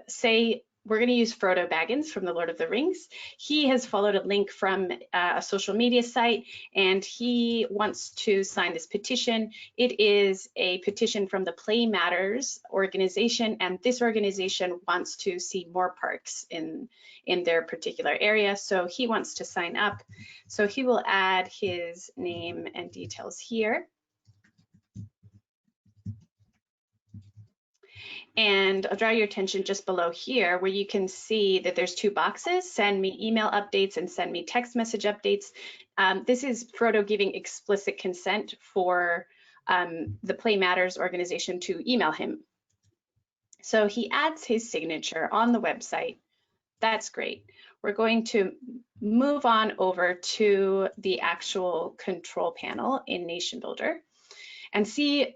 B: Say we're going to use Frodo Baggins from the Lord of the Rings. He has followed a link from a social media site, and he wants to sign this petition. It is a petition from the Play Matters organization, and this organization wants to see more parks in their particular area. So he wants to sign up. So he will add his name and details here. And I'll draw your attention just below here where you can see that there's two boxes, send me email updates and send me text message updates. This is Frodo giving explicit consent for the Play Matters organization to email him. So he adds his signature on the website. That's great. We're going to move on over to the actual control panel in Nation Builder and see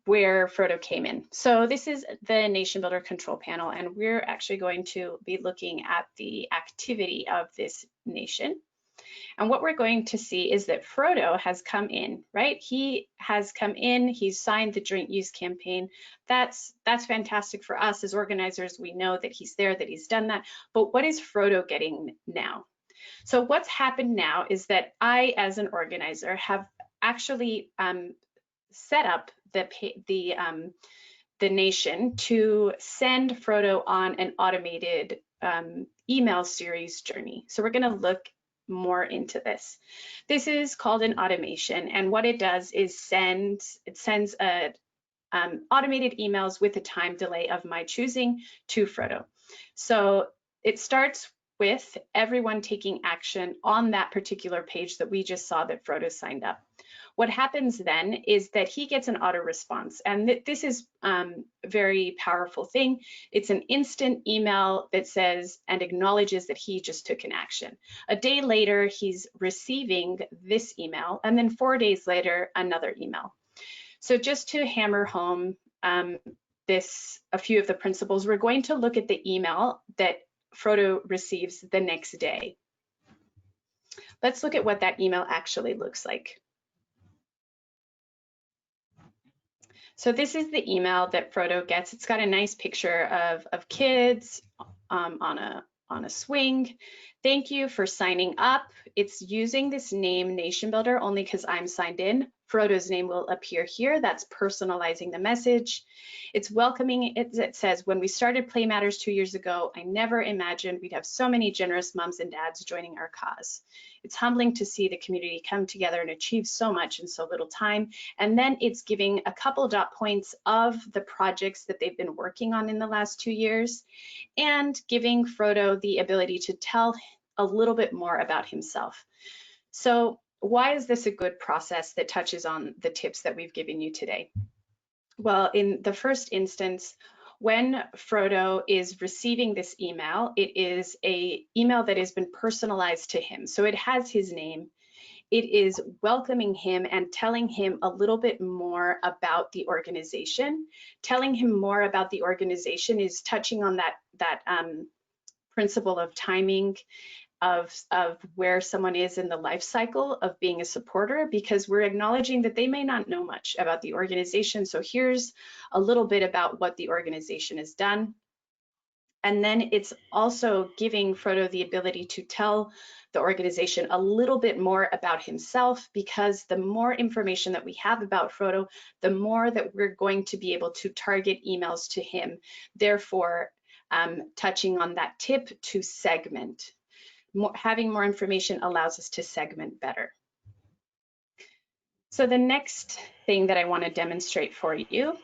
B: where Frodo came in. So this is the Nation Builder control panel, and we're actually going to be looking at the activity of this nation. And what we're going to see is that Frodo has come in, right? He has come in, he's signed the joint use campaign. That's fantastic for us as organizers. We know that he's there, that he's done that. But what is Frodo getting now? So what's happened now is that I, as an organizer, have actually set up the nation to send Frodo on an automated email series journey. So we're going to look more into this. This is called an automation, and what it does is sends automated emails with a time delay of my choosing to Frodo. So it starts with everyone taking action on that particular page that we just saw that Frodo signed up. What happens then is that he gets an auto response, and this is a very powerful thing. It's an instant email that says and acknowledges that he just took an action. A day later, he's receiving this email, and then 4 days later, another email. So just to hammer home a few of the principles, we're going to look at the email that Frodo receives the next day. Let's look at what that email actually looks like. So this is the email that Frodo gets. It's got a nice picture of kids on a swing. Thank you for signing up. It's using this name Nation Builder only because I'm signed in. Frodo's name will appear here. That's personalizing the message. It's welcoming. It says, when we started Play Matters 2 years ago, I never imagined we'd have so many generous moms and dads joining our cause. It's humbling to see the community come together and achieve so much in so little time. And then it's giving a couple dot points of the projects that they've been working on in the last 2 years, and giving Frodo the ability to tell a little bit more about himself. So why is this a good process that touches on the tips that we've given you today? Well, in the first instance, when Frodo is receiving this email, it is an email that has been personalized to him. So it has his name. It is welcoming him and telling him a little bit more about the organization. Telling him more about the organization is touching on that principle of timing, of where someone is in the life cycle of being a supporter, because we're acknowledging that they may not know much about the organization. So here's a little bit about what the organization has done. And then it's also giving Frodo the ability to tell the organization a little bit more about himself, because the more information that we have about Frodo, the more that we're going to be able to target emails to him. Therefore, touching on that tip to segment. Having more information allows us to segment better. So the next thing that I want to demonstrate for you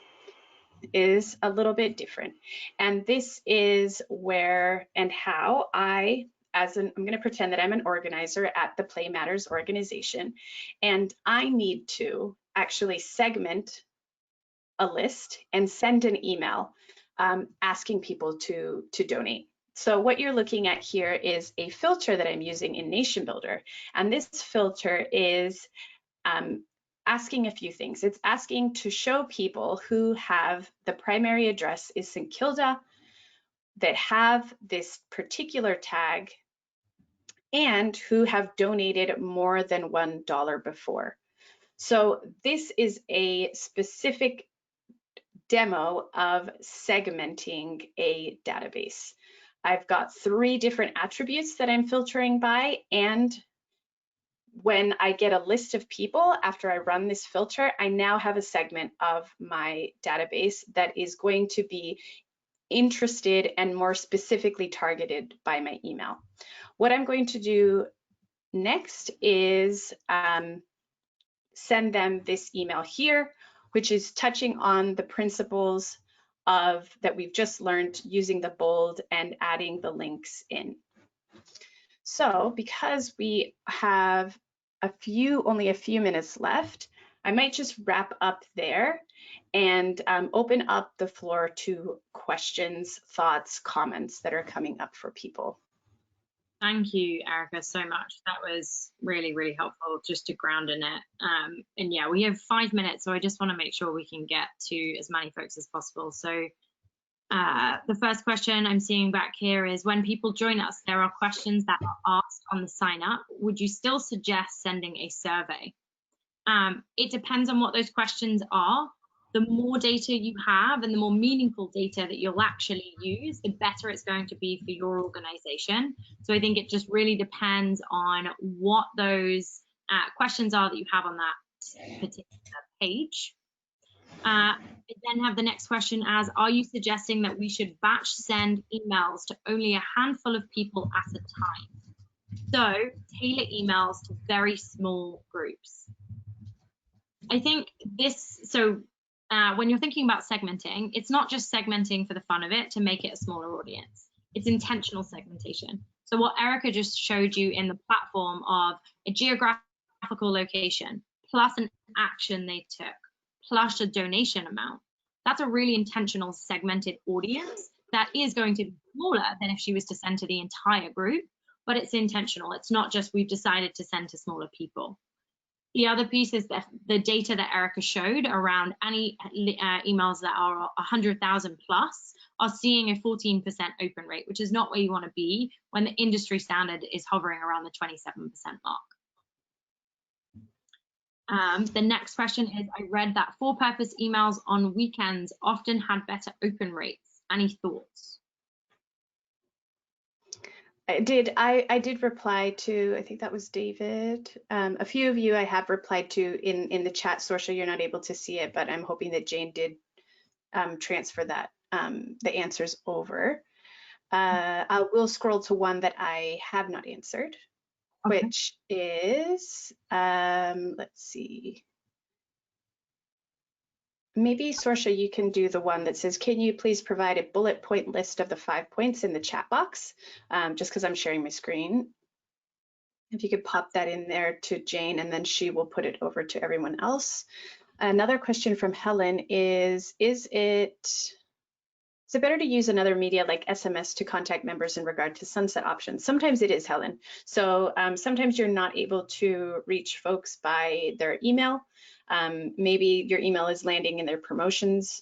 B: is a little bit different. And this is where and how I'm going to pretend that I'm an organizer at the Play Matters organization, and I need to actually segment a list and send an email asking people to donate. So what you're looking at here is a filter that I'm using in Nation Builder. And this filter is asking a few things. It's asking to show people who have the primary address is St. Kilda, that have this particular tag, and who have donated more than $1 before. So this is a specific demo of segmenting a database. I've got 3 different attributes that I'm filtering by, and when I get a list of people after I run this filter, I now have a segment of my database that is going to be interested and more specifically targeted by my email. What I'm going to do next is send them this email here, which is touching on the principles of that we've just learned using the bold and adding the links in. So because we have only a few minutes left, I might just wrap up there and open up the floor to questions, thoughts, comments that are coming up for people.
C: Thank you, Erica, so much. That was really, really helpful just to ground in it. And yeah, we have 5 minutes, so I just want to make sure we can get to as many folks as possible. So the first question I'm seeing back here is, when people join us, there are questions that are asked on the sign up. Would you still suggest sending a survey? It depends on what those questions are. The more data you have and the more meaningful data that you'll actually use, the better it's going to be for your organization. So I think it just really depends on what those questions are that you have on that particular page. I then have the next question as, are you suggesting that we should batch send emails to only a handful of people at a time? So tailor emails to very small groups. I think when you're thinking about segmenting, it's not just segmenting for the fun of it to make it a smaller audience. It's intentional segmentation. So what Erica just showed you in the platform of a geographical location plus an action they took plus a donation amount, that's a really intentional segmented audience that is going to be smaller than if she was to send to the entire group, but it's intentional. It's not just we've decided to send to smaller people. The other piece is that the data that Erica showed around any emails that are 100,000 plus are seeing a 14% open rate, which is not where you want to be when the industry standard is hovering around the 27% mark. The next question is, I read that for-purpose emails on weekends often had better open rates. Any thoughts?
B: I did reply to, I think that was David. A few of you I have replied to in the chat. Sorsha, you're not able to see it, but I'm hoping that Jane did transfer that, the answers over. I will scroll to one that I have not answered, okay, which is, let's see. Maybe Sorsha, you can do the one that says, can you please provide a bullet point list of the 5 points in the chat box? Just because I'm sharing my screen. If you could pop that in there to Jane, and then she will put it over to everyone else. Another question from Helen is it better to use another media like SMS to contact members in regard to sunset options? Sometimes it is, Helen. So sometimes you're not able to reach folks by their email. Maybe your email is landing in their promotions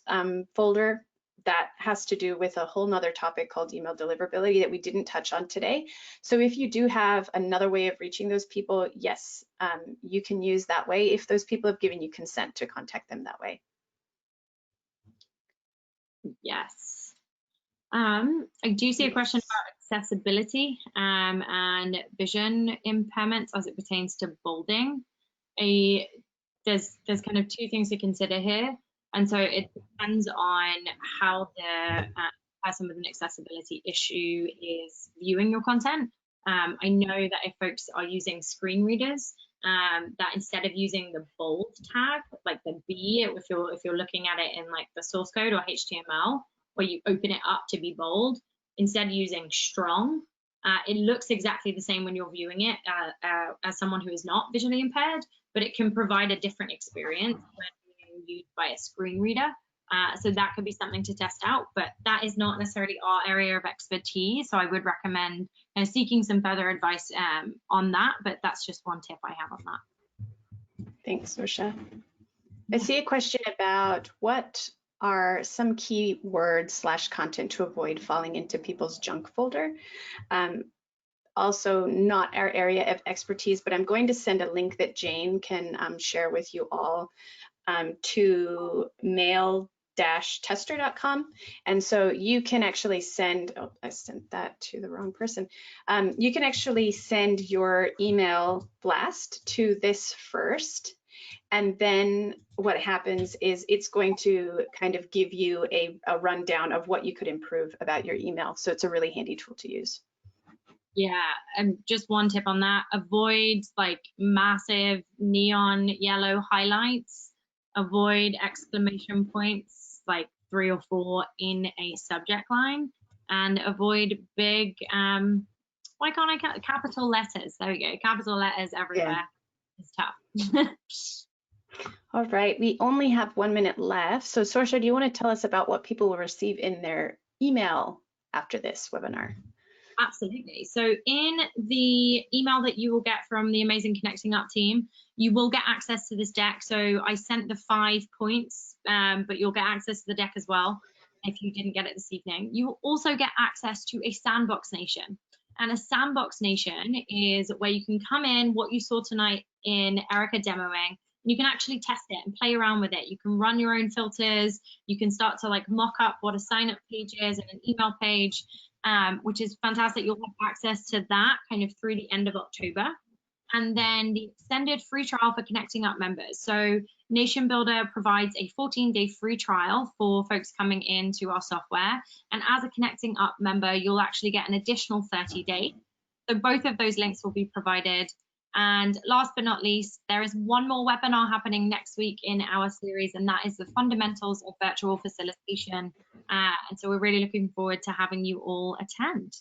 B: folder. That has to do with a whole nother topic called email deliverability that we didn't touch on today. So if you do have another way of reaching those people, yes, you can use that way if those people have given you consent to contact them that way.
C: Yes. I do see a question about accessibility and vision impairments as it pertains to bolding. There's kind of 2 things to consider here, and so it depends on how the person with an accessibility issue is viewing your content. I know that if folks are using screen readers, that instead of using the bold tag, like the B, if you're looking at it in like the source code or HTML, where you open it up to be bold, instead of using strong, it looks exactly the same when you're viewing it as someone who is not visually impaired, but it can provide a different experience when used by a screen reader. So that could be something to test out, but that is not necessarily our area of expertise. So I would recommend seeking some further advice on that, but that's just one tip I have on that.
B: Thanks, Sorsha. I see a question about what are some key words / content to avoid falling into people's junk folder. Also not our area of expertise, but I'm going to send a link that Jane can share with you all to mail tester.com. And so you can actually send, oh, I sent that to the wrong person. You can actually send your email blast to this first. And then what happens is it's going to kind of give you a rundown of what you could improve about your email. So it's a really handy tool to use.
C: Yeah, and just one tip on that, avoid like massive neon yellow highlights, avoid exclamation points, like 3 or 4 in a subject line, and avoid big, why can't I capital letters? There we go, capital letters everywhere. It's tough.
B: All right, we only have 1 minute left. So Sorsha, do you want to tell us about what people will receive in their email after this webinar?
C: Absolutely. So in the email that you will get from the amazing Connecting Up team, you will get access to this deck. So I sent the 5 points, but you'll get access to the deck as well if you didn't get it this evening. You will also get access to a Sandbox Nation. And a Sandbox Nation is where you can come in, what you saw tonight in Erica demoing, and you can actually test it and play around with it. You can run your own filters. You can start to like mock up what a sign up page is and an email page. Which is fantastic. You'll have access to that kind of through the end of October. And then the extended free trial for Connecting Up members. So Nation Builder provides a 14-day free trial for folks coming into our software. And as a Connecting Up member, you'll actually get an additional 30 days. So both of those links will be provided. And last but not least, there is one more webinar happening next week in our series, and that is the fundamentals of virtual facilitation. And so we're really looking forward to having you all attend.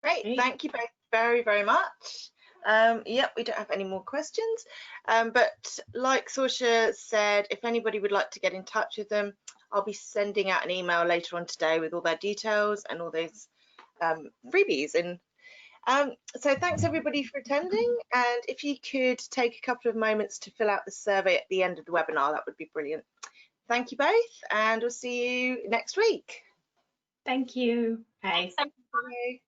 A: Great, thank you both very, very much. Yep, we don't have any more questions, but like Sorsha said, if anybody would like to get in touch with them, I'll be sending out an email later on today with all their details and all those freebies. And so thanks everybody for attending, and if you could take a couple of moments to fill out the survey at the end of the webinar, that would be brilliant. Thank you both, and we'll see you next week.
B: Thank you. Bye.
C: Thank you.